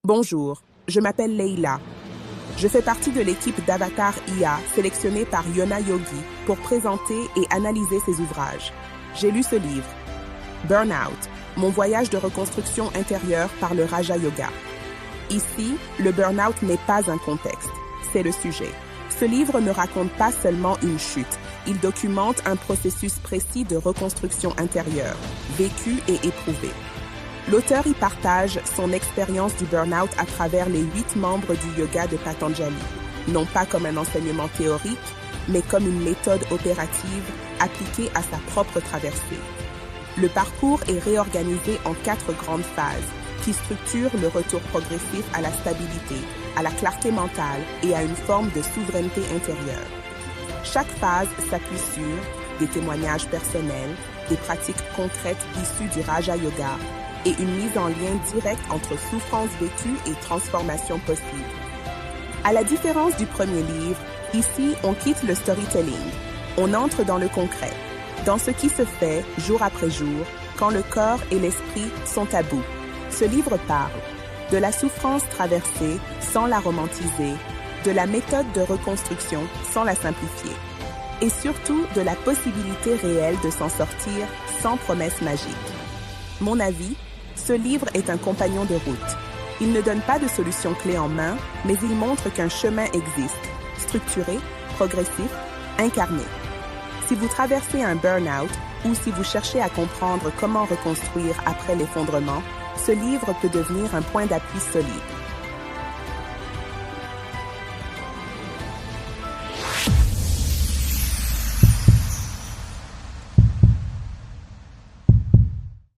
Bonjour, je m'appelle Leila. Je fais partie de l'équipe d'Avatar IA sélectionnée par Yona Yogi pour présenter et analyser ses ouvrages. J'ai lu ce livre, Burnout, mon voyage de reconstruction intérieure par le Raja Yoga. Ici, le burnout n'est pas un contexte, c'est le sujet. Ce livre ne raconte pas seulement une chute, il documente un processus précis de reconstruction intérieure, vécu et éprouvé. L'auteur y partage son expérience du burn-out à travers les 8 membres du yoga de Patanjali, non pas comme un enseignement théorique, mais comme une méthode opérative appliquée à sa propre traversée. Le parcours est réorganisé en 4 grandes phases qui structurent le retour progressif à la stabilité, à la clarté mentale et à une forme de souveraineté intérieure. Chaque phase s'appuie sur des témoignages personnels, des pratiques concrètes issues du Raja Yoga, et une mise en lien direct entre souffrance vécue et transformation possible. À la différence du premier livre, ici, on quitte le storytelling. On entre dans le concret, dans ce qui se fait jour après jour, quand le corps et l'esprit sont à bout. Ce livre parle de la souffrance traversée sans la romantiser, de la méthode de reconstruction sans la simplifier, et surtout de la possibilité réelle de s'en sortir sans promesse magique. Mon avis, ce livre est un compagnon de route. Il ne donne pas de solution clé en main, mais il montre qu'un chemin existe, structuré, progressif, incarné. Si vous traversez un burn-out ou si vous cherchez à comprendre comment reconstruire après l'effondrement, ce livre peut devenir un point d'appui solide.